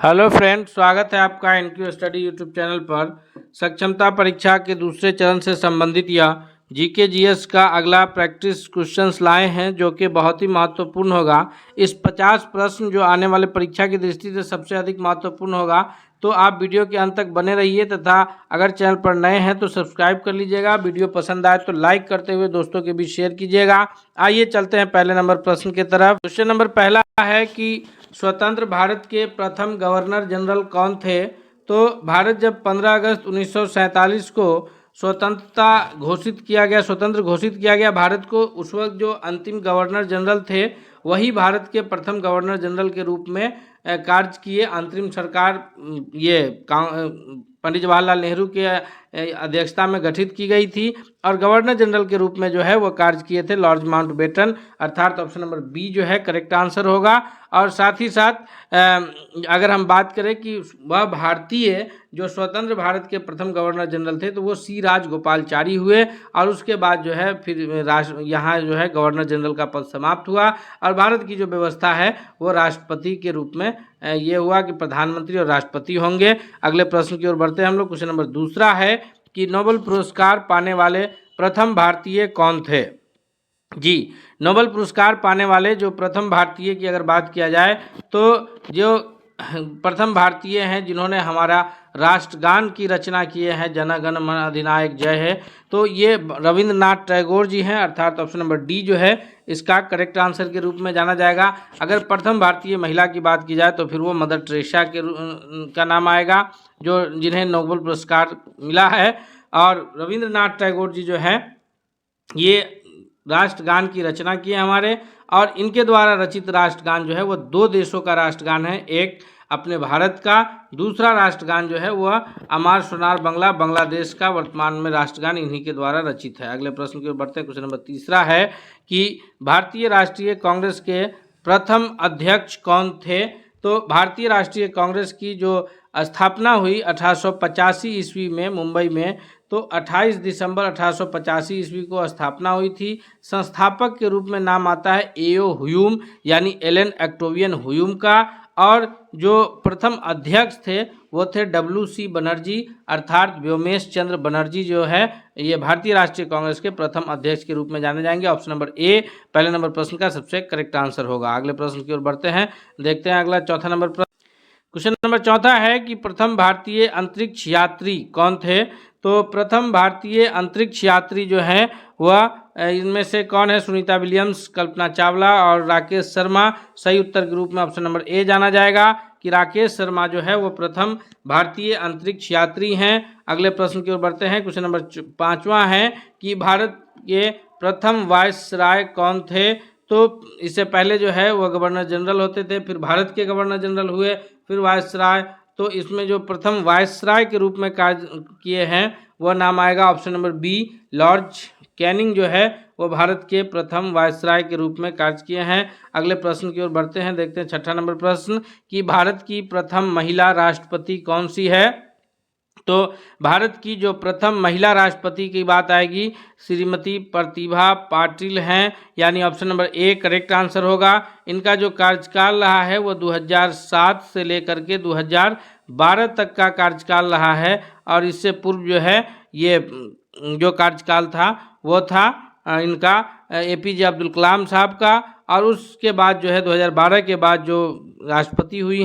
Hello friend, स्वागत है आपका एनक्यू स्टडी यूट्यूब चैनल पर। सक्षमता परीक्षा के दूसरे चरण से संबंधित यह जीके जीएस का अगला प्रैक्टिस क्वेश्चंस लाए हैं, जो कि बहुत ही महत्वपूर्ण होगा। इस 50 प्रश्न जो आने वाले परीक्षा की दृष्टि से सबसे अधिक महत्वपूर्ण होगा, तो आप वीडियो के अंत तक बने रहिए तथा अगर चैनल पर नए हैं तो सब्सक्राइब कर लीजिएगा। वीडियो पसंद आए तो लाइक करते हुए दोस्तों के बीच शेयर कीजिएगा। आइए चलते हैं पहले नंबर प्रश्न की तरफ। क्वेश्चन नंबर पहला है कि स्वतंत्र भारत के प्रथम गवर्नर जनरल कौन थे? तो भारत जब 15 अगस्त 1947 को स्वतंत्र घोषित किया गया भारत को, उस वक्त जो अंतिम गवर्नर जनरल थे वही भारत के प्रथम गवर्नर जनरल के रूप में कार्य किए। अंतरिम सरकार ये पंडित जवाहरलाल नेहरू के अध्यक्षता में गठित की गई थी और गवर्नर जनरल के रूप में जो है वो कार्य किए थे लॉर्ड माउंटबेटन, अर्थात ऑप्शन नंबर बी जो है करेक्ट आंसर होगा। और साथ ही साथ अगर हम बात करें कि वह भारतीय जो स्वतंत्र भारत के प्रथम गवर्नर जनरल थे तो वो सी राजगोपालचारी हुए और उसके बाद जो है फिर यहाँ जो है गवर्नर जनरल का पद समाप्त हुआ और भारत की जो व्यवस्था है वो राष्ट्रपति के रूप में ये हुआ कि प्रधानमंत्री और राष्ट्रपति होंगे। अगले प्रश्न की ओर बढ़ते हैं हम लोग। क्वेश्चन नंबर दूसरा है कि नोबेल पुरस्कार पाने वाले प्रथम भारतीय कौन थे? जी, नोबेल पुरस्कार पाने वाले जो प्रथम भारतीय की अगर बात किया जाए तो जो प्रथम भारतीय हैं जिन्होंने हमारा राष्ट्रगान की रचना किए हैं, जन गण मन अधिनायक जय है, तो ये रविंद्रनाथ टैगोर जी हैं, अर्थात ऑप्शन नंबर डी जो है इसका करेक्ट आंसर के रूप में जाना जाएगा। अगर प्रथम भारतीय महिला की बात की जाए तो फिर वो मदर टेरेसा का नाम आएगा, जो जिन्हें नोबेल पुरस्कार मिला है। और रविंद्रनाथ टैगोर जी जो है ये राष्ट्रगान की रचना की है हमारे, और इनके द्वारा रचित राष्ट्रगान जो है वो दो देशों का राष्ट्रगान है, एक अपने भारत का, दूसरा राष्ट्रगान जो है वह अमार सोनार बंगला बांग्लादेश का वर्तमान में राष्ट्रगान इन्हीं के द्वारा रचित है। अगले प्रश्न की ओर बढ़ते हैं। क्वेश्चन नंबर तीसरा है कि भारतीय राष्ट्रीय कांग्रेस के प्रथम अध्यक्ष कौन थे? तो भारतीय राष्ट्रीय कांग्रेस की जो स्थापना हुई 1885 ईस्वी में मुंबई में, तो 28 दिसंबर 1885 ईस्वी को स्थापना हुई थी। संस्थापक के रूप में नाम आता है एओ ह्यूम यानी एलन ऑक्टेवियन ह्यूम का, और जो प्रथम अध्यक्ष थे वो थे WC बनर्जी, अर्थात व्योमेश चंद्र बनर्जी जो है ये भारतीय राष्ट्रीय कांग्रेस के प्रथम अध्यक्ष के रूप में जाने जाएंगे। ऑप्शन नंबर ए पहले नंबर प्रश्न का सबसे करेक्ट आंसर होगा। अगले प्रश्न की ओर बढ़ते हैं, देखते हैं अगला चौथा नंबर प्रश्न। क्वेश्चन नंबर चौथा है कि प्रथम भारतीय अंतरिक्ष यात्री कौन थे? तो प्रथम भारतीय अंतरिक्ष यात्री जो है वह इनमें से कौन है? सुनीता विलियम्स, कल्पना चावला और राकेश शर्मा। सही उत्तर के रूप में ऑप्शन नंबर ए जाना जाएगा कि राकेश शर्मा जो है वो प्रथम भारतीय अंतरिक्ष यात्री हैं। अगले प्रश्न की ओर बढ़ते हैं। क्वेश्चन नंबर पांचवा है कि भारत के प्रथम वायसराय कौन थे? तो इससे पहले जो है वह गवर्नर जनरल होते थे, फिर भारत के गवर्नर जनरल हुए, फिर वायसराय। तो इसमें जो प्रथम वायसराय के रूप में कार्य किए हैं वह नाम आएगा option number B, Lord Canning जो है वो भारत के प्रथम वायसराय के रूप में कार्य किए हैं। अगले प्रश्न की ओर बढ़ते हैं, देखते हैं छठा नंबर प्रश्न कि भारत की प्रथम महिला राष्ट्रपति कौन सी है? तो भारत की जो प्रथम महिला राष्ट्रपति की बात आएगी श्रीमती प्रतिभा पाटिल हैं, यानी option number A correct answer होगा। इनका जो कार्यकाल रहा है वो 2007 से लेकर के 2012 तक का कार्यकाल रहा है, और इससे पूर्व जो है ये जो कार्यकाल था वो था इनका APJ अब्दुल कलाम साहब का, और उसके बाद जो है 2012 के बाद जो राष्ट्रपति हुए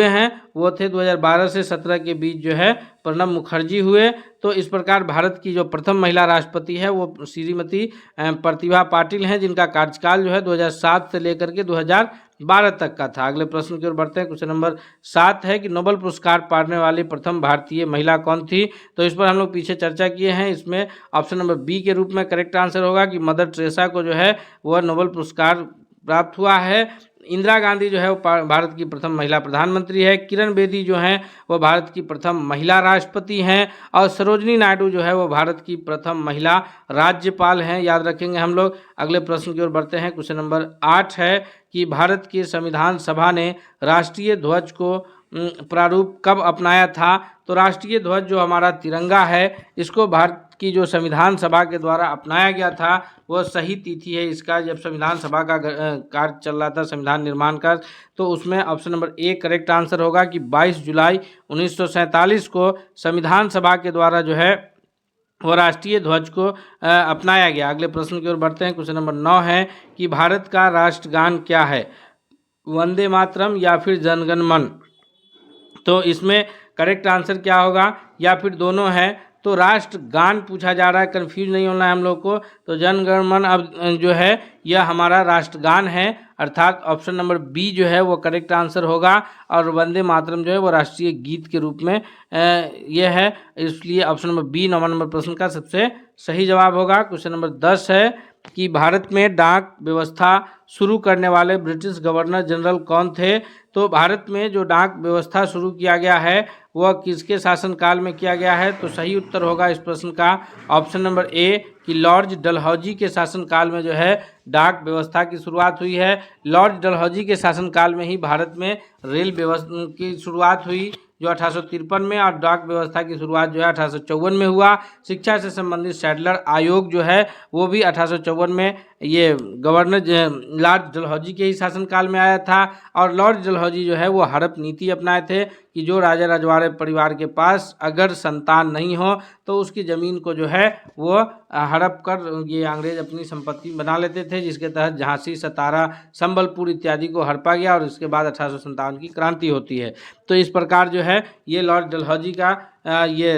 हैं वो थे 2012 से 17 के बीच जो है प्रणब मुखर्जी हुए। तो इस प्रकार भारत की जो प्रथम महिला राष्ट्रपति है वो श्रीमती प्रतिभा पाटिल हैं, जिनका कार्यकाल जो है 2007 से लेकर के 2012 तक का था। अगले प्रश्न की ओर बढ़ते हैं। क्वेश्चन नंबर 7 है कि नोबेल पुरस्कार पाने वाली प्रथम भारतीय महिला कौन थी? तो इस पर हम लोग पीछे चर्चा किए हैं। इसमें ऑप्शन नंबर बी के रूप में करेक्ट आंसर होगा कि मदर टेरेसा को जो है वह नोबेल पुरस्कार प्राप्त हुआ है। इंदिरा गांधी जो है वो भारत की प्रथम महिला प्रधानमंत्री है। किरण बेदी जो हैं वो भारत की प्रथम महिला राष्ट्रपति हैं, और सरोजनी नायडू जो है वो भारत की प्रथम महिला राज्यपाल हैं, याद रखेंगे हम लोग। अगले प्रश्न की ओर बढ़ते हैं। क्वेश्चन नंबर 8 है कि भारत की संविधान सभा ने राष्ट्रीय ध्वज को प्रारूप कब अपनाया था? तो राष्ट्रीय ध्वज जो हमारा तिरंगा है इसको भारत की जो संविधान सभा के द्वारा अपनाया गया था वह सही तिथि है इसका, जब संविधान सभा का कार्य चल रहा था संविधान निर्माण का, तो उसमें option number A correct answer होगा कि 22 जुलाई 1947 को संविधान सभा के द्वारा जो है वो राष्ट्रीय ध्वज को अपनाया गया। अगले प्रश्न की ओर बढ़ते हैं। क्वेश्चन नंबर 9 है कि भारत का राष्ट्रगान क्या है, वंदे मातरम या फिर जनगण मन। तो इसमें करेक्ट आंसर क्या होगा, या फिर दोनों है। तो राष्ट्रगान पूछा जा रहा है, कंफ्यूज नहीं होना है हम लोग को। तो जनगण मन अब जो है यह हमारा राष्ट्रगान है, अर्थात ऑप्शन नंबर बी जो है वो करेक्ट आंसर होगा, और वंदे मातरम जो है वो राष्ट्रीय गीत के रूप में यह है, इसलिए ऑप्शन नंबर बी 9 नंबर प्रश्न का सबसे सही जवाब होगा। क्वेश्चन नंबर 10 है कि भारत में डाक व्यवस्था शुरू करने वाले ब्रिटिश गवर्नर जनरल कौन थे। तो भारत में जो डाक व्यवस्था शुरू किया गया है वह किसके शासनकाल में किया गया है। तो सही उत्तर होगा इस प्रश्न का ऑप्शन नंबर ए कि लॉर्ड डलहौजी के शासनकाल में जो है डाक व्यवस्था की शुरुआत हुई है। लॉर्ड डलहौजी के शासनकाल में ही भारत में रेल व्यवस्था की शुरुआत हुई जो 1853 में, और डाक व्यवस्था की शुरुआत जो है 1854 में हुआ। शिक्षा से संबंधित सैडलर आयोग जो है वो भी 1854 में ये गवर्नर लॉर्ड डलहौजी के ही शासनकाल में आया था। और लॉर्ड डलहौजी जो है वो हड़प नीति अपनाए थे कि जो राजा रजवाड़े परिवार के पास अगर संतान नहीं हो तो उसकी ज़मीन को जो है वो हड़प कर ये अंग्रेज अपनी संपत्ति बना लेते थे, जिसके तहत झांसी, सतारा, संबलपुर इत्यादि को हड़पा गया और इसके बाद 1857 की क्रांति होती है। तो इस प्रकार जो है ये लॉर्ड डलहौजी का ये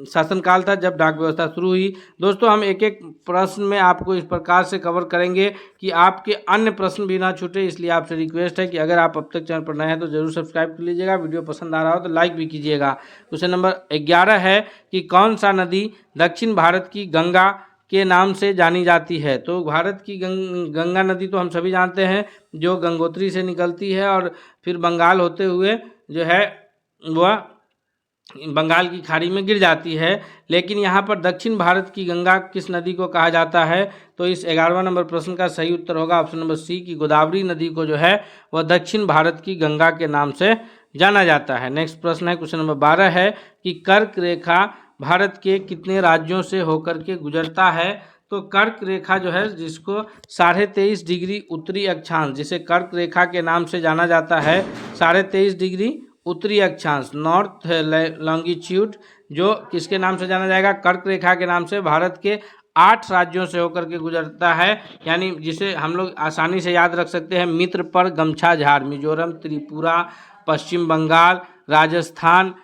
शासनकाल था जब डाक व्यवस्था शुरू हुई। दोस्तों हम एक एक प्रश्न में आपको इस प्रकार से कवर करेंगे कि आपके अन्य प्रश्न भी ना छूटे, इसलिए आपसे रिक्वेस्ट है कि अगर आप अब तक चैनल पर नए हैं तो जरूर सब्सक्राइब कर लीजिएगा, वीडियो पसंद आ रहा हो तो लाइक भी कीजिएगा। क्वेश्चन नंबर 11 है कि कौन सा नदी दक्षिण भारत की गंगा के नाम से जानी जाती है। तो भारत की गंगा नदी तो हम सभी जानते हैं जो गंगोत्री से निकलती है और फिर बंगाल होते हुए जो है वह बंगाल की खाड़ी में गिर जाती है। लेकिन यहाँ पर दक्षिण भारत की गंगा किस नदी को कहा जाता है। तो इस 11वां नंबर प्रश्न का सही उत्तर होगा ऑप्शन नंबर सी की गोदावरी नदी को जो है वह दक्षिण भारत की गंगा के नाम से जाना जाता है। नेक्स्ट प्रश्न है क्वेश्चन नंबर 12 है कि कर्क रेखा भारत के कितने राज्यों से होकर के गुजरता है। तो कर्क रेखा जो है जिसको 23.5 डिग्री उत्तरी अक्षांश, जिसे कर्क रेखा के नाम से जाना जाता है, 23.5 डिग्री उत्तरी अक्षांश नॉर्थ लॉन्गिट्यूड, जो किसके नाम से जाना जाएगा, कर्क रेखा के नाम से भारत के 8 राज्यों से होकर के गुजरता है। यानी जिसे हम लोग आसानी से याद रख सकते हैं मित्र पर गमछा झाड़, मिजोरम, त्रिपुरा, पश्चिम बंगाल, राजस्थान,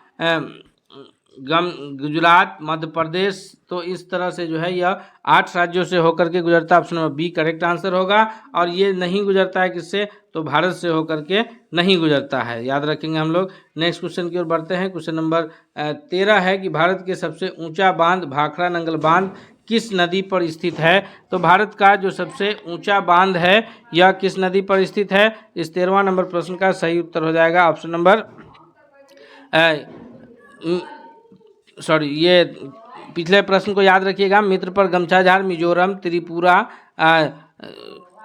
गुजरात, मध्य प्रदेश। तो इस तरह से जो है यह 8 राज्यों से होकर के गुजरता है। Option number B correct answer होगा। और ये नहीं गुजरता है किससे, तो भारत से होकर के नहीं गुजरता है, याद रखेंगे हम लोग। नेक्स्ट क्वेश्चन की ओर बढ़ते हैं। क्वेश्चन नंबर 13 है कि भारत के सबसे ऊंचा बांध भाखड़ा नंगल बांध किस नदी पर स्थित है। तो भारत का जो सबसे ऊंचा बांध है यह किस नदी पर स्थित है। इस 13वां नंबर प्रश्न का सही उत्तर हो जाएगा ऑप्शन नंबर ये पिछले प्रश्न को याद रखिएगा, मित्र पर गमछा झाड़, मिजोरम, त्रिपुरा,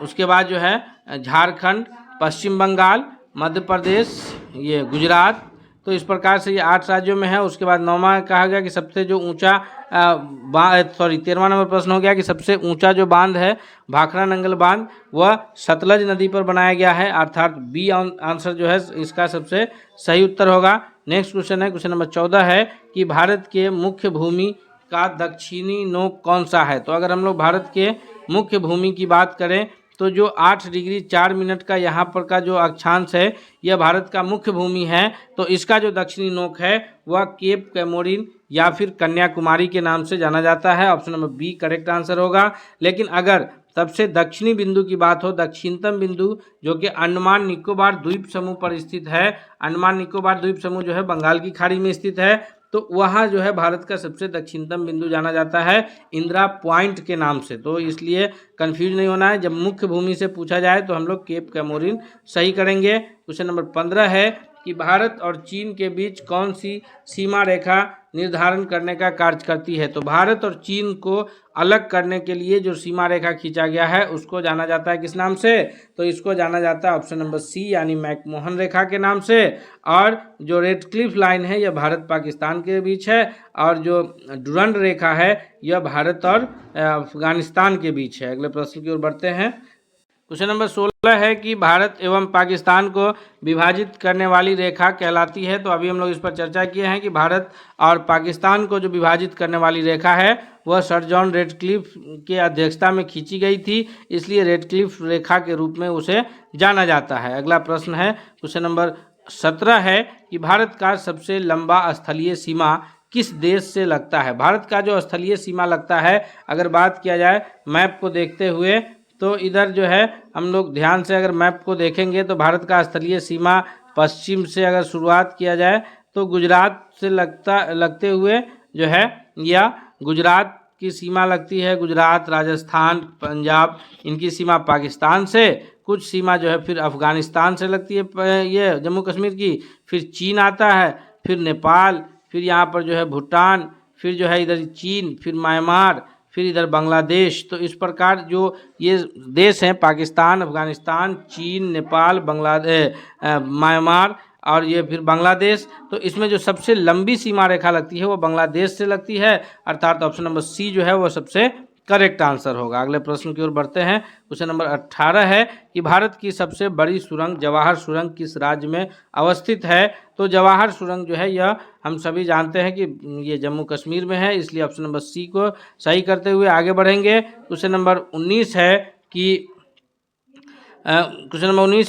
उसके बाद जो है झारखंड, पश्चिम बंगाल, मध्य प्रदेश, ये गुजरात। तो इस प्रकार से ये 8 राज्यों में है। उसके बाद 9वां कहा गया कि सबसे जो ऊंचा 13वां नंबर प्रश्न हो गया कि सबसे ऊंचा जो बांध है भाखड़ा नंगल बांध वह सतलज नदी पर बनाया गया है, अर्थात बी आंसर जो है इसका सबसे सही उत्तर होगा। नेक्स्ट क्वेश्चन है क्वेश्चन नंबर 14 है कि भारत के मुख्य भूमि का दक्षिणी नोक कौन सा है। तो अगर हम लोग भारत के मुख्य भूमि की बात करें तो जो 8 डिग्री 4 मिनट का यहाँ पर का जो अक्षांश है यह भारत का मुख्य भूमि है। तो इसका जो दक्षिणी नोक है वह केप कैमोरिन या फिर कन्याकुमारी के नाम से जाना जाता है। Option number B correct answer होगा। लेकिन अगर सबसे दक्षिणी बिंदु की बात हो, दक्षिणतम बिंदु जो कि अंडमान निकोबार द्वीप समूह पर स्थित है, अंडमान निकोबार द्वीप समूह जो है बंगाल की खाड़ी में स्थित है, तो वहाँ जो है भारत का सबसे दक्षिणतम बिंदु जाना जाता है इंदिरा पॉइंट के नाम से। तो इसलिए कंफ्यूज नहीं होना है, जब मुख्य भूमि से पूछा जाए तो हम लोग केप कैमोरिन सही करेंगे। क्वेश्चन नंबर 15 है कि भारत और चीन के बीच कौन सी सीमा रेखा निर्धारण करने का कार्य करती है। तो भारत और चीन को अलग करने के लिए जो सीमा रेखा खींचा गया है उसको जाना जाता है किस नाम से? तो इसको जाना जाता है ऑप्शन नंबर सी यानी मैकमोहन रेखा के नाम से। और जो रेड क्लिफ लाइन है यह भारत पाकिस्तान के बीच है, और जो डुरंड रेखा है यह भारत और अफगानिस्तान के बीच है। अगले प्रश्न की ओर बढ़ते हैं। क्वेश्चन नंबर 16 है कि भारत एवं पाकिस्तान को विभाजित करने वाली रेखा कहलाती है। तो अभी हम लोग इस पर चर्चा किए हैं कि भारत और पाकिस्तान को जो विभाजित करने वाली रेखा है वह सर जॉन रेडक्लिफ के अध्यक्षता में खींची गई थी, इसलिए रेडक्लिफ रेखा के रूप में उसे जाना जाता है। अगला प्रश्न है क्वेश्चन नंबर 17 है कि भारत का सबसे लंबा स्थलीय सीमा किस देश से लगता है। भारत का जो स्थलीय सीमा लगता है, अगर बात किया जाए मैप को देखते हुए, तो इधर जो है हम लोग ध्यान से अगर मैप को देखेंगे तो भारत का स्थलीय सीमा पश्चिम से अगर शुरुआत किया जाए तो गुजरात से लगते हुए जो है, या गुजरात की सीमा लगती है, गुजरात, राजस्थान, पंजाब, इनकी सीमा पाकिस्तान से। कुछ सीमा जो है फिर अफगानिस्तान से लगती है, ये जम्मू कश्मीर की, फिर चीन आता है, फिर नेपाल, फिर यहाँ पर जो है भूटान, फिर जो है इधर चीन, फिर म्यांमार, फिर इधर बांग्लादेश। तो इस प्रकार जो ये देश हैं पाकिस्तान, अफगानिस्तान, चीन, नेपाल, बांग्लादेश, म्यांमार और ये फिर बांग्लादेश, तो इसमें जो सबसे लंबी सीमा रेखा लगती है वो बांग्लादेश से लगती है, अर्थात ऑप्शन नंबर सी जो है वो सबसे करेक्ट आंसर होगा। अगले प्रश्न की ओर बढ़ते हैं। क्वेश्चन नंबर 18 है कि भारत की सबसे बड़ी सुरंग जवाहर सुरंग किस राज्य में अवस्थित है। तो जवाहर सुरंग जो है यह हम सभी जानते हैं कि ये जम्मू कश्मीर में है, इसलिए ऑप्शन नंबर सी को सही करते हुए आगे बढ़ेंगे। क्वेश्चन नंबर 19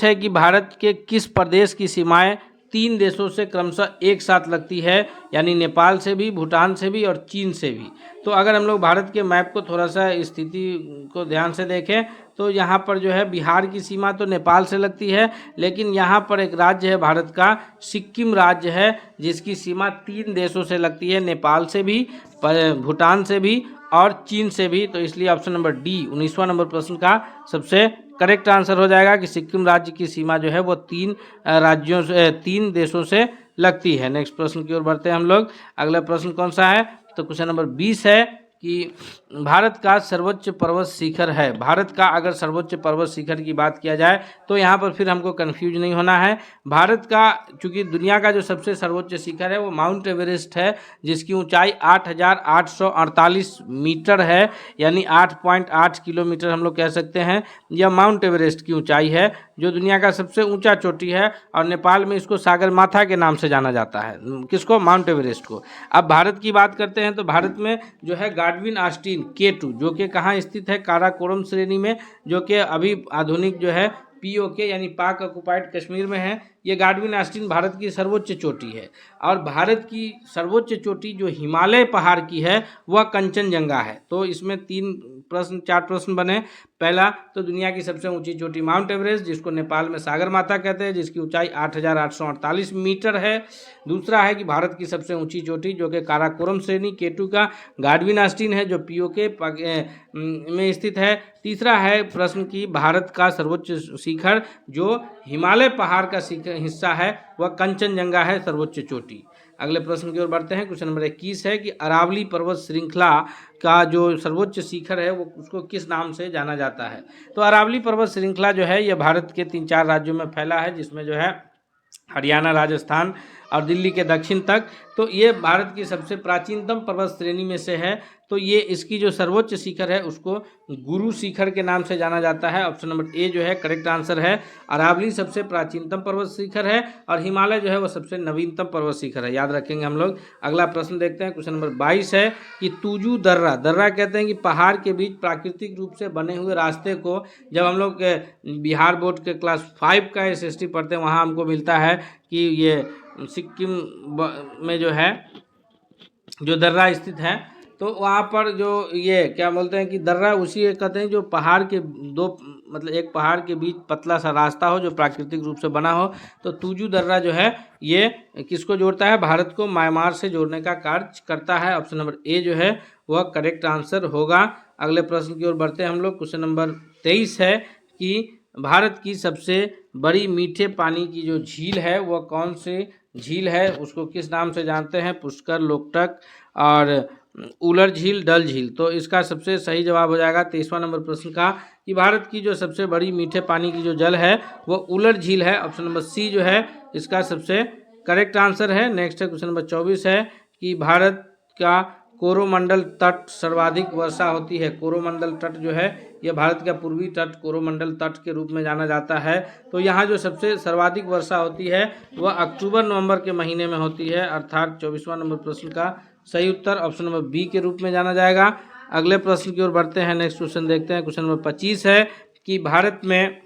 है कि भारत के किस प्रदेश की सीमाएं 3 देशों से क्रमशः एक साथ लगती है, यानी नेपाल से भी, भूटान से भी और चीन से भी। तो अगर हम लोग भारत के मैप को थोड़ा सा स्थिति को ध्यान से देखें तो यहाँ पर जो है बिहार की सीमा तो नेपाल से लगती है, लेकिन यहाँ पर एक राज्य है भारत का, सिक्किम राज्य है, जिसकी सीमा 3 देशों से लगती है, नेपाल से भी, भूटान से भी और चीन से भी। तो इसलिए ऑप्शन नंबर डी 19वां नंबर प्रश्न का सबसे करेक्ट आंसर हो जाएगा कि सिक्किम राज्य की सीमा जो है वो 3 देशों से लगती है। नेक्स्ट प्रश्न की ओर बढ़ते हैं हम लोग। अगला प्रश्न कौन सा है? तो क्वेश्चन नंबर 20 है कि भारत का सर्वोच्च पर्वत शिखर है। भारत का अगर सर्वोच्च पर्वत शिखर की बात किया जाए तो यहाँ पर फिर हमको कंफ्यूज नहीं होना है। भारत का चूँकि दुनिया का जो सबसे सर्वोच्च शिखर है वो माउंट एवरेस्ट है, जिसकी ऊंचाई 8,848 मीटर है, यानी 8.8 किलोमीटर हम लोग कह सकते हैं। यह माउंट एवरेस्ट की ऊंचाई है जो दुनिया का सबसे ऊंचा चोटी है, और नेपाल में इसको सागरमाथा के नाम से जाना जाता है। किसको? माउंट एवरेस्ट को। अब भारत की बात करते हैं तो भारत में जो है गाडविन ऑस्टिन K2 जो कि कहाँ स्थित है? काराकोरम श्रेणी में, जो कि अभी आधुनिक जो है POK यानी पाक ऑक्युपाइड कश्मीर में है। ये गाडविन ऑस्टिन भारत की सर्वोच्च चोटी है, और भारत की सर्वोच्च चोटी जो हिमालय पहाड़ की है वह कंचनजंगा है। तो इसमें 4 प्रश्न बने। पहला तो दुनिया की सबसे ऊंची चोटी माउंट एवरेस्ट, जिसको नेपाल में सागरमाथा कहते हैं, जिसकी ऊंचाई 8,848 मीटर है। दूसरा है कि भारत की सबसे ऊंची चोटी जो कि काराकोरम श्रेणी K2 का गाडविन ऑस्टिन है, जो POK में स्थित है। तीसरा है प्रश्न की भारत का सर्वोच्च शिखर जो हिमालय पहाड़ का हिस्सा है वह कंचनजंगा है, सर्वोच्च चोटी। अगले प्रश्न की ओर बढ़ते हैं। क्वेश्चन नंबर 21 है कि अरावली पर्वत श्रृंखला का जो सर्वोच्च शिखर है वो उसको किस नाम से जाना जाता है। तो अरावली पर्वत श्रृंखला जो है यह भारत के 3-4 राज्यों में फैला है, जिसमें जो है हरियाणा, राजस्थान और दिल्ली के दक्षिण तक। तो ये भारत की सबसे प्राचीनतम पर्वत श्रेणी में से है। तो ये इसकी जो सर्वोच्च शिखर है उसको गुरु शिखर के नाम से जाना जाता है। ऑप्शन नंबर ए जो है करेक्ट आंसर है। अरावली सबसे प्राचीनतम पर्वत शिखर है और हिमालय जो है वो सबसे नवीनतम पर्वत शिखर है, याद रखेंगे हम लोग। अगला प्रश्न देखते हैं। क्वेश्चन नंबर 22 है कि तुजू दर्रा, दर्रा कहते हैं कि पहाड़ के बीच प्राकृतिक रूप से बने हुए रास्ते को, जब हम लोग बिहार बोर्ड के क्लास 5 का SST पढ़ते हैं वहाँ हमको मिलता है कि ये सिक्किम में जो है जो दर्रा स्थित है, तो वहाँ पर जो ये क्या बोलते हैं कि दर्रा उसी कहते हैं जो पहाड़ के मतलब एक पहाड़ के बीच पतला सा रास्ता हो जो प्राकृतिक रूप से बना हो। तो तुजू दर्रा जो है ये किसको जोड़ता है? भारत को म्यांमार से जोड़ने का कार्य करता है। ऑप्शन नंबर ए जो है वह करेक्ट आंसर होगा। अगले प्रश्न की ओर बढ़ते हैं हम लोग। क्वेश्चन नंबर 23 है कि भारत की सबसे बड़ी मीठे पानी की जो झील है वह कौन सी झील है, उसको किस नाम से जानते हैं? पुष्कर, लोकटक और उलर झील, डल झील। तो इसका सबसे सही जवाब हो जाएगा 23वां नंबर प्रश्न का कि भारत की जो सबसे बड़ी मीठे पानी की जो जल है वो उलर झील है। ऑप्शन नंबर सी जो है इसका सबसे करेक्ट आंसर है। नेक्स्ट है क्वेश्चन नंबर 24 है कि भारत का कोरोमंडल तट सर्वाधिक वर्षा होती है। कोरोमंडल तट जो है यह भारत का पूर्वी तट कोरोमंडल तट के रूप में जाना जाता है। तो यहाँ जो सबसे सर्वाधिक वर्षा होती है वह अक्टूबर नवंबर के महीने में होती है, अर्थात 24वां नंबर प्रश्न का सही उत्तर ऑप्शन नंबर बी के रूप में जाना जाएगा। अगले प्रश्न की ओर बढ़ते हैं। नेक्स्ट क्वेश्चन देखते हैं। क्वेश्चन नंबर 25 है कि भारत में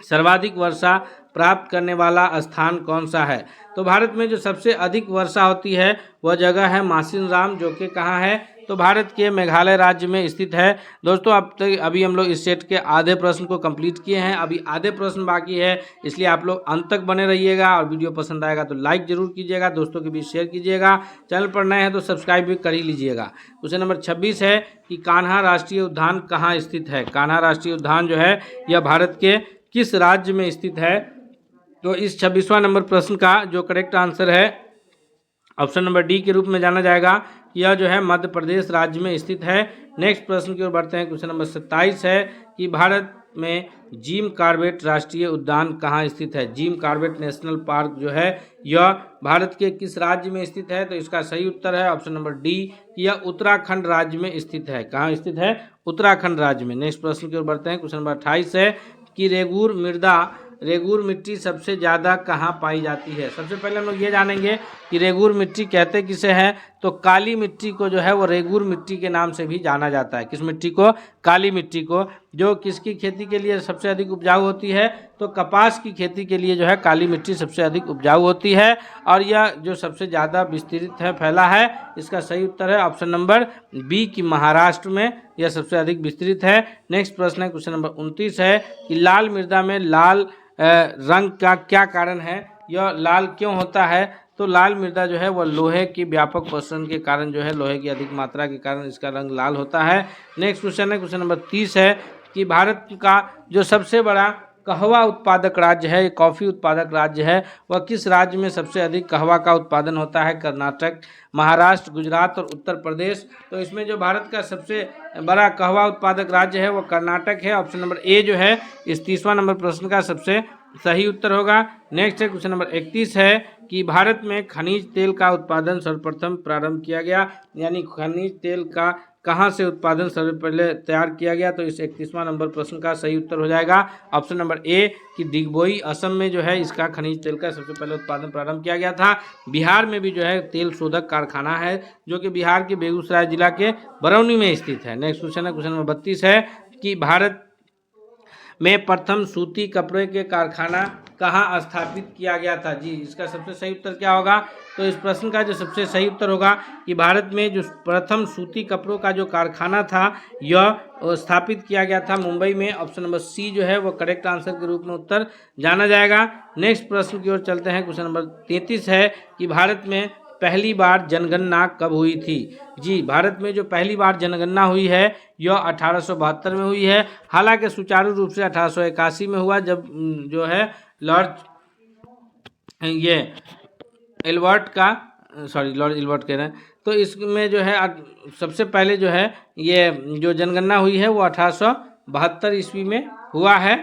सर्वाधिक वर्षा प्राप्त करने वाला स्थान कौन सा है? तो भारत में जो सबसे अधिक वर्षा होती है वह जगह है मासिनराम, जो कि कहाँ है? तो भारत के मेघालय राज्य में स्थित है। दोस्तों अब तक अभी हम लोग इस सेट के आधे प्रश्न को कंप्लीट किए हैं, अभी आधे प्रश्न बाकी है, इसलिए आप लोग अंत तक बने रहिएगा और वीडियो पसंद आएगा तो लाइक जरूर कीजिएगा, दोस्तों के बीच शेयर कीजिएगा, चैनल पर नए हैं तो सब्सक्राइब भी कर ही लीजिएगा। क्वेश्चन नंबर 26 है कि कान्हा राष्ट्रीय उद्यान कहाँ स्थित है? कान्हा राष्ट्रीय उद्यान जो है यह भारत के किस राज्य में स्थित है? तो इस 26वां नंबर प्रश्न का जो करेक्ट आंसर है ऑप्शन नंबर डी के रूप में जाना जाएगा। यह जो है मध्य प्रदेश राज्य में स्थित है। नेक्स्ट प्रश्न की ओर बढ़ते हैं। क्वेश्चन नंबर 27 है कि भारत में जिम कॉर्बेट राष्ट्रीय उद्यान कहाँ स्थित है? जिम कॉर्बेट नेशनल पार्क जो है यह भारत के किस राज्य में स्थित है? तो इसका सही उत्तर है ऑप्शन नंबर डी, यह उत्तराखंड राज्य में स्थित है। कहाँ स्थित है? उत्तराखंड राज्य में। नेक्स्ट प्रश्न की ओर बढ़ते हैं। क्वेश्चन नंबर 28 है कि रेगूर मिट्टी सबसे ज़्यादा कहाँ पाई जाती है? सबसे पहले हम लोग ये जानेंगे कि रेगूर मिट्टी कहते किसे हैं। तो काली मिट्टी को जो है वो रेगूर मिट्टी के नाम से भी जाना जाता है। किस मिट्टी को? काली मिट्टी को। जो किसकी खेती के लिए सबसे अधिक उपजाऊ होती है? तो कपास की खेती के लिए जो है काली मिट्टी सबसे अधिक उपजाऊ होती है और यह जो सबसे ज़्यादा विस्तृत है, फैला है। इसका सही उत्तर है ऑप्शन नंबर बी की महाराष्ट्र में यह सबसे अधिक विस्तृत है। नेक्स्ट प्रश्न है क्वेश्चन नंबर 29 है कि लाल मृदा में लाल रंग का क्या कारण है? यह लाल क्यों होता है? तो लाल मृदा जो है वह लोहे की व्यापक प्रसरण के कारण जो है, लोहे की अधिक मात्रा के कारण इसका रंग लाल होता है। नेक्स्ट क्वेश्चन है क्वेश्चन नंबर 30 है कि भारत का जो सबसे बड़ा कहवा उत्पादक राज्य है, कॉफ़ी उत्पादक राज्य है, वह किस राज्य में सबसे अधिक कहवा का उत्पादन होता है? कर्नाटक, महाराष्ट्र, गुजरात और उत्तर प्रदेश। तो इसमें जो भारत का सबसे बड़ा कहवा उत्पादक राज्य है वो कर्नाटक है। ऑप्शन नंबर ए जो है इस 30वां नंबर प्रश्न का सबसे सही उत्तर होगा। नेक्स्ट है क्वेश्चन नंबर 31 है कि भारत में खनिज तेल का उत्पादन सर्वप्रथम प्रारंभ किया गया, यानी खनिज तेल का कहाँ से उत्पादन सबसे पहले तैयार किया गया? तो इस 31वां नंबर प्रश्न का सही उत्तर हो जाएगा ऑप्शन नंबर ए कि दिग्बोई, असम में जो है इसका खनिज तेल का सबसे पहले उत्पादन प्रारंभ किया गया था। बिहार में भी जो है तेल शोधक कारखाना है जो कि बिहार के बेगूसराय जिला के बरौनी में स्थित है। नेक्स्ट क्वेश्चन है क्वेश्चन नंबर 32 है कि भारत में प्रथम सूती कपड़े के कारखाना कहाँ स्थापित किया गया था? जी, इसका सबसे सही उत्तर क्या होगा? तो इस प्रश्न का जो सबसे सही उत्तर होगा कि भारत में जो प्रथम सूती कपड़ों का जो कारखाना था यह स्थापित किया गया था मुंबई में। ऑप्शन नंबर सी जो है वो करेक्ट आंसर के रूप में उत्तर जाना जाएगा। नेक्स्ट प्रश्न की ओर चलते हैं। क्वेश्चन नंबर 33 है कि भारत में पहली बार जनगणना कब हुई थी? जी, भारत में जो पहली बार जनगणना हुई है यह 1872 में हुई है। हालांकि सुचारू रूप से 1881 में हुआ, जब जो है लॉर्ड एल्बर्ट कह रहे हैं। तो इसमें जो है सबसे पहले जो है ये जो जनगणना हुई है वो 1872 ईस्वी में हुआ है।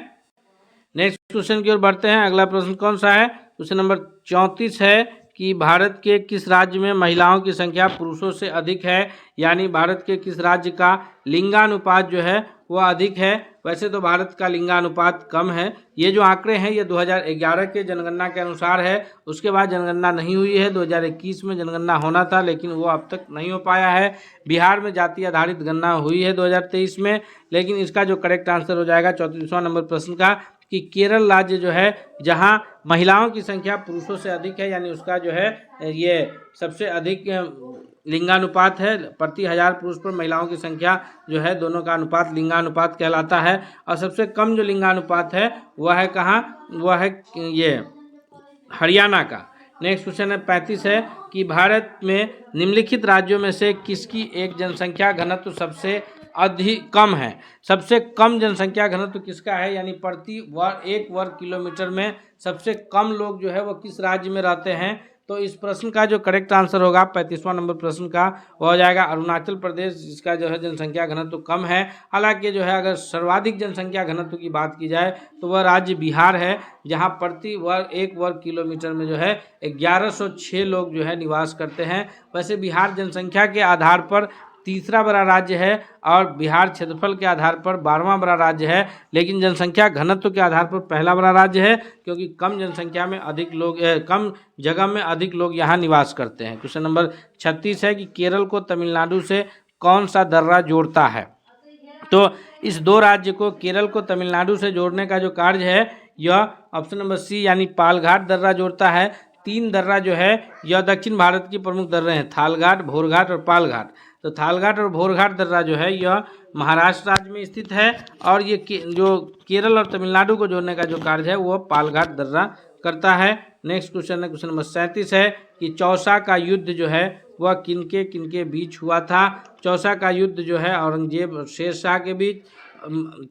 नेक्स्ट क्वेश्चन की ओर बढ़ते हैं। अगला प्रश्न कौन सा है? क्वेश्चन नंबर 34 है कि भारत के किस राज्य में महिलाओं की संख्या पुरुषों से अधिक है, यानी भारत के किस राज्य का लिंगानुपात जो है वह अधिक है? वैसे तो भारत का लिंगानुपात कम है। ये जो आंकड़े हैं ये 2011 के जनगणना के अनुसार है, उसके बाद जनगणना नहीं हुई है। 2021 में जनगणना होना था लेकिन वो अब तक नहीं हो पाया है। बिहार में जाति आधारित गणना हुई है 2023 में, लेकिन इसका जो करेक्ट आंसर हो जाएगा 34वां नंबर प्रश्न का कि केरल राज्य जो है जहां महिलाओं की संख्या पुरुषों से अधिक है, यानी उसका जो है ये सबसे अधिक लिंगानुपात है। प्रति 1000 पुरुष पर महिलाओं की संख्या जो है, दोनों का अनुपात लिंगानुपात कहलाता है। और सबसे कम जो लिंगानुपात है वह है कहाँ? वह है ये हरियाणा का। नेक्स्ट क्वेश्चन है 35 है कि भारत में निम्नलिखित राज्यों में से किसकी एक जनसंख्या घनत्व सबसे अधिक कम है। सबसे कम जनसंख्या घनत्व किसका है, यानी प्रति एक वर्ग किलोमीटर में सबसे कम लोग जो है वो किस राज्य में रहते हैं। तो इस प्रश्न का जो करेक्ट आंसर होगा 35वां नंबर प्रश्न का वो हो जाएगा अरुणाचल प्रदेश, जिसका जो है जनसंख्या घनत्व कम है। हालांकि जो है अगर सर्वाधिक जनसंख्या घनत्व की बात की जाए तो वह राज्य बिहार है, जहां प्रति एक वर्ग किलोमीटर में जो है 1106 लोग जो है निवास करते हैं। वैसे बिहार जनसंख्या के आधार पर तीसरा बड़ा राज्य है और बिहार क्षेत्रफल के आधार पर 12वां बड़ा राज्य है, लेकिन जनसंख्या घनत्व के आधार पर पहला बड़ा राज्य है, क्योंकि कम जनसंख्या में अधिक लोग कम जगह में अधिक लोग यहाँ निवास करते हैं। क्वेश्चन नंबर 36 है कि केरल को तमिलनाडु से कौन सा दर्रा जोड़ता है। तो इस दो राज्य को, केरल को तमिलनाडु से जोड़ने का जो कार्य है यह ऑप्शन नंबर सी यानी पालघाट दर्रा जोड़ता है। 3 दर्रा जो है यह दक्षिण भारत की प्रमुख दर्रे हैं, थालघाट, भोरघाट और पालघाट। तो थालघाट और भोरघाट दर्रा जो है यह महाराष्ट्र राज्य में स्थित है और ये जो केरल और तमिलनाडु को जोड़ने का जो कार्य है वो पालघाट दर्रा करता है। नेक्स्ट क्वेश्चन है क्वेश्चन नंबर 37 है कि चौसा का युद्ध जो है वह किनके बीच हुआ था। चौसा का युद्ध जो है औरंगजेब और शेर शाह के बीच,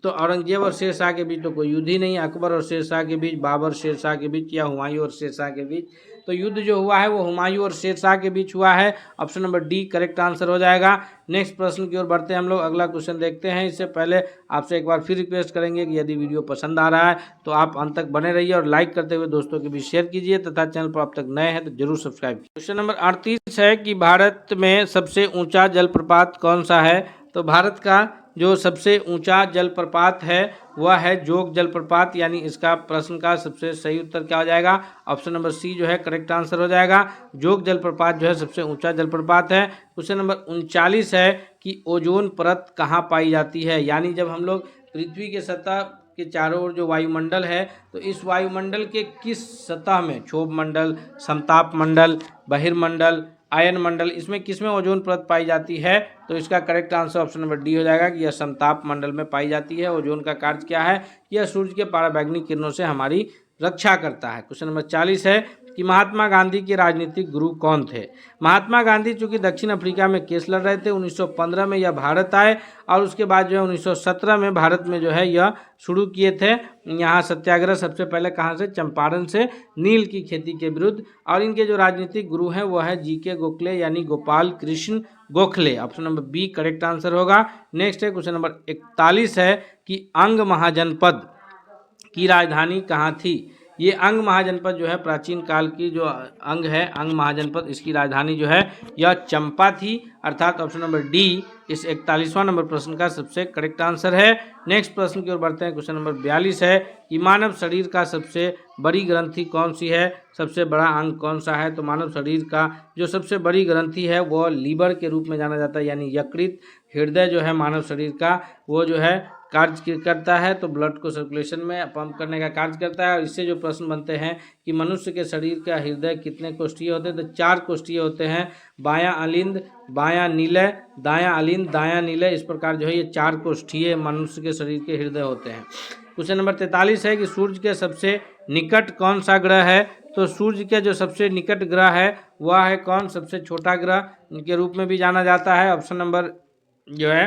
तो औरंगजेब और शेर शाह के बीच तो कोई युद्ध ही नहीं, अकबर और शेर शाह के बीच, बाबर शेर शाह के बीच या हुमायूं और शेर शाह के बीच। तो युद्ध जो हुआ है वो हुमायूं और शेर शाह के बीच हुआ है। Option number D correct answer हो जाएगा। नेक्स्ट प्रश्न की ओर बढ़ते हैं हम लोग, अगला क्वेश्चन देखते हैं। इससे पहले आपसे एक बार फिर रिक्वेस्ट करेंगे कि यदि वीडियो पसंद आ रहा है तो आप अंत तक बने रहिए और लाइक करते हुए दोस्तों के बीच शेयर कीजिए तथा चैनल पर अब तक नए हैं तो जरूर सब्सक्राइब कीजिए। क्वेश्चन नंबर 38 है कि भारत में सबसे ऊंचा जलप्रपात कौन सा है। तो भारत का जो सबसे ऊंचा जलप्रपात है वह है जोग जलप्रपात, यानी इसका प्रश्न का सबसे सही उत्तर क्या हो जाएगा, ऑप्शन नंबर सी जो है करेक्ट आंसर हो जाएगा। जोग जलप्रपात जो है सबसे ऊंचा जलप्रपात है। क्वेश्चन नंबर 39 है कि ओजोन परत कहाँ पाई जाती है, यानी जब हम लोग पृथ्वी के सतह के चारों ओर जो वायुमंडल है तो इस वायुमंडल के किस सतह में, क्षोभ मंडल, समताप मंडल, बहिर्मंडल, आयन मंडल, इसमें किसमें ओजोन परत पाई जाती है। तो इसका correct answer option number D हो जाएगा कि यह समताप मंडल में पाई जाती है। ओजोन का कार्य क्या है, यह सूर्य के पराबैंगनी किरणों से हमारी रक्षा करता है। क्वेश्चन नंबर 40 है कि महात्मा गांधी के राजनीतिक गुरु कौन थे। महात्मा गांधी चूंकि दक्षिण अफ्रीका में केस लड़ रहे थे, 1915 में यह भारत आए और उसके बाद जो है 1917 में भारत में जो है यह शुरू किए थे यहाँ सत्याग्रह। सबसे पहले कहाँ से, चंपारण से, नील की खेती के विरुद्ध। और इनके जो राजनीतिक गुरु हैं वो है जीके गोखले यानी Gopal Krishna Gokhale. Option number B correct answer होगा। नेक्स्ट है क्वेश्चन नंबर 41 है कि अंग महाजनपद की राजधानी कहाँ थी। ये अंग महाजनपद जो है प्राचीन काल की जो अंग है, अंग महाजनपद, इसकी राजधानी जो है यह चंपा थी, अर्थात ऑप्शन नंबर डी इस 41वां नंबर प्रश्न का सबसे करेक्ट आंसर है। नेक्स्ट प्रश्न की ओर बढ़ते हैं। क्वेश्चन नंबर 42 है कि मानव शरीर का सबसे बड़ी ग्रंथि कौन सी है, सबसे बड़ा अंग कौन सा है। तो मानव शरीर का जो सबसे बड़ी ग्रंथि है वो लीवर के रूप में जाना जाता है, यानी यकृत। हृदय जो है मानव शरीर का वो जो है कार्य करता है, तो ब्लड को सर्कुलेशन में पंप करने का कार्य करता है। और इससे जो प्रश्न बनते हैं कि मनुष्य के शरीर का हृदय कितने कोष्ठीय होते हैं, तो 4 कोष्ठीय होते हैं, बायां अलिंद, बायां नीलय, दायां अलिंद, दायां नीलय। इस प्रकार जो है ये 4 कोष्ठीय मनुष्य के शरीर के हृदय होते हैं। क्वेश्चन नंबर 43 है कि सूर्य के सबसे निकट कौन सा ग्रह है। तो सूर्य के जो सबसे निकट ग्रह है वह है कौन, सबसे छोटा ग्रह के रूप में भी जाना जाता है। ऑप्शन नंबर जो है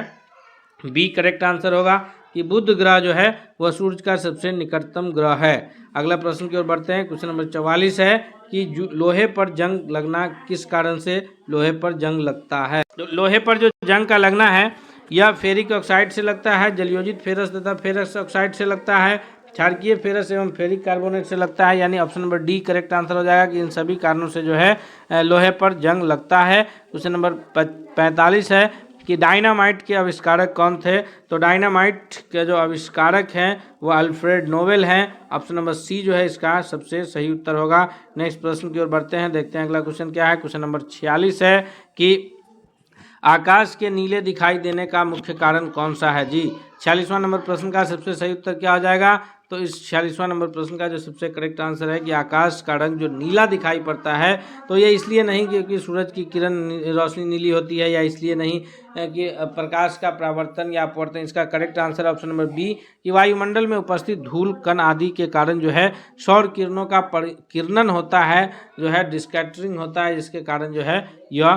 बी करेक्ट आंसर होगा कि बुध ग्रह जो है वह सूर्य का सबसे निकटतम ग्रह है। अगला प्रश्न की ओर बढ़ते हैं। क्वेश्चन नंबर 44 है कि लोहे पर जंग लगना किस कारण से लोहे पर जंग लगता है। तो लोहे पर जो जंग का लगना है यह फेरिक ऑक्साइड से लगता है, जलयोजित फेरस तथा फेरस ऑक्साइड से लगता है, क्षारकीय फेरस एवं फेरिक कार्बोनेट से लगता है, यानी option number D correct answer हो जाएगा कि इन सभी कारणों से जो है लोहे पर जंग लगता है। क्वेश्चन नंबर 45 है कि डायनामाइट के आविष्कारक कौन थे। तो डायनामाइट के जो आविष्कारक हैं वो अल्फ्रेड नोबेल हैं। ऑप्शन नंबर सी जो है इसका सबसे सही उत्तर होगा। नेक्स्ट प्रश्न की ओर बढ़ते हैं, देखते हैं अगला क्वेश्चन क्या है। क्वेश्चन नंबर 46 है कि आकाश के नीले दिखाई देने का मुख्य कारण कौन सा है। जी 46वां नंबर प्रश्न का सबसे सही उत्तर क्या हो जाएगा। तो इस 46वां नंबर प्रश्न का जो सबसे करेक्ट आंसर है कि आकाश का रंग जो नीला दिखाई पड़ता है तो ये इसलिए नहीं क्योंकि सूरज की किरण रोशनी नीली होती है, या इसलिए नहीं कि प्रकाश का परावर्तन या अपवर्तन। इसका correct answer option number B कि वायुमंडल में उपस्थित धूल कण आदि के कारण जो है सौर किरणों का किरणन होता है, जो है डिस्कैटरिंग होता है, जिसके कारण जो है यह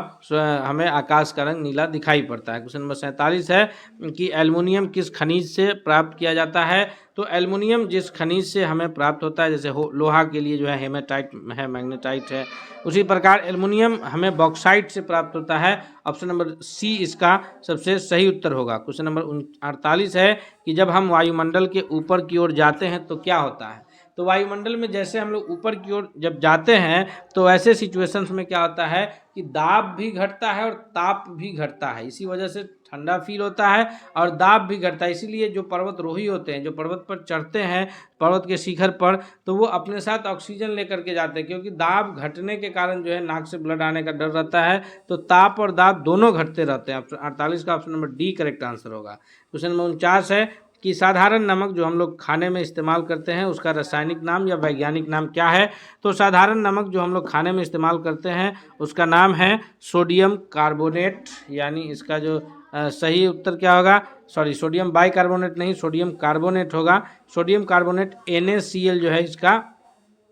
हमें आकाश का रंग नीला दिखाई पड़ता है। क्वेश्चन नंबर 47 है कि एल्युमिनियम किस खनिज से प्राप्त किया जाता है। तो एल्युमिनियम जिस खनिज से हमें प्राप्त होता है, जैसे लोहा के लिए जो है हेमेटाइट है, मैग्नेटाइट है, उसी प्रकार एल्युमिनियम हमें बॉक्साइट से प्राप्त होता है। ऑप्शन नंबर सी इसका सबसे सही उत्तर होगा। क्वेश्चन नंबर 48 है कि जब हम वायुमंडल के ऊपर की ओर जाते हैं तो क्या होता है। तो वायुमंडल में जैसे हम लोग ऊपर की ओर जब जाते हैं तो ऐसे सिचुएशंस में क्या होता है कि दाब भी घटता है और ताप भी घटता है। इसी वजह से ठंडा फील होता है और दाब भी घटता है। इसीलिए जो पर्वतरोही होते हैं, जो पर्वत पर चढ़ते हैं, पर्वत के शिखर पर, तो वो अपने साथ ऑक्सीजन लेकर के जाते हैं, क्योंकि दाब घटने के कारण जो है नाक से ब्लड आने का डर रहता है। तो ताप और दाब दोनों घटते रहते हैं। 48 का option number D correct answer होगा। क्वेश्चन नंबर 49 है कि साधारण नमक जो हम लोग खाने में इस्तेमाल करते हैं उसका रासायनिक नाम या वैज्ञानिक नाम क्या है। तो साधारण नमक जो हम लोग खाने में इस्तेमाल करते हैं उसका नाम है सोडियम कार्बोनेट, यानी इसका जो सही उत्तर क्या होगा, सॉरी सोडियम बाइकार्बोनेट नहीं, सोडियम कार्बोनेट होगा। सोडियम कार्बोनेट NaCl जो है इसका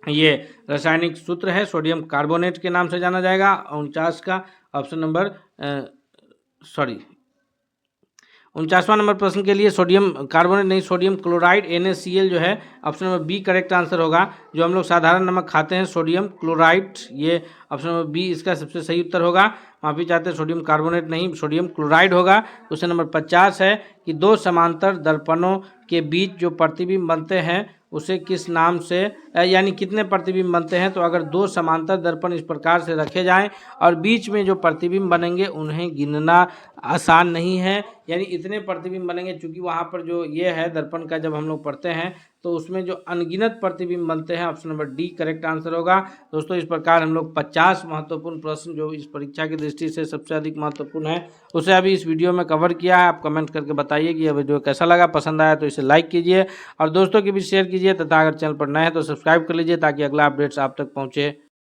ये रासायनिक सूत्र है, सोडियम कार्बोनेट के नाम से जाना जाएगा। 49 का ऑप्शन नंबर 49वां नंबर प्रश्न के लिए सोडियम कार्बोनेट नहीं, सोडियम क्लोराइड NaCl जो है option number B correct answer होगा। जो हम लोग साधारण नमक खाते हैं सोडियम क्लोराइड, ये ऑप्शन नंबर बी इसका सबसे सही उत्तर होगा। माफी चाहते हैं, सोडियम कार्बोनेट नहीं, सोडियम क्लोराइड होगा। क्वेश्चन नंबर 50 है कि दो समांतर दर्पणों के बीच जो प्रतिबिंब बनते हैं उसे किस नाम से, यानी कितने प्रतिबिंब बनते हैं। तो अगर दो समांतर दर्पण इस प्रकार से रखे जाएं और बीच में जो प्रतिबिंब बनेंगे उन्हें गिनना आसान नहीं है, यानी इतने प्रतिबिंब बनेंगे। चूंकि वहाँ पर जो ये है दर्पण का जब हम लोग पढ़ते हैं तो उसमें जो अनगिनत प्रतिबिंब बनते हैं। Option number D correct answer होगा। दोस्तों इस प्रकार हम लोग 50 महत्वपूर्ण प्रश्न जो इस परीक्षा की दृष्टि से सबसे अधिक महत्वपूर्ण है उसे अभी इस वीडियो में कवर किया है। आप कमेंट करके बताइए कि यह वीडियो कैसा लगा, पसंद आया तो इसे लाइक कीजिए और दोस्तों के भी शेयर कीजिए, तथा अगर चैनल पर नए हैं तो सब्सक्राइब कर लीजिए ताकि अगला अपडेट्स आप तक पहुँचे।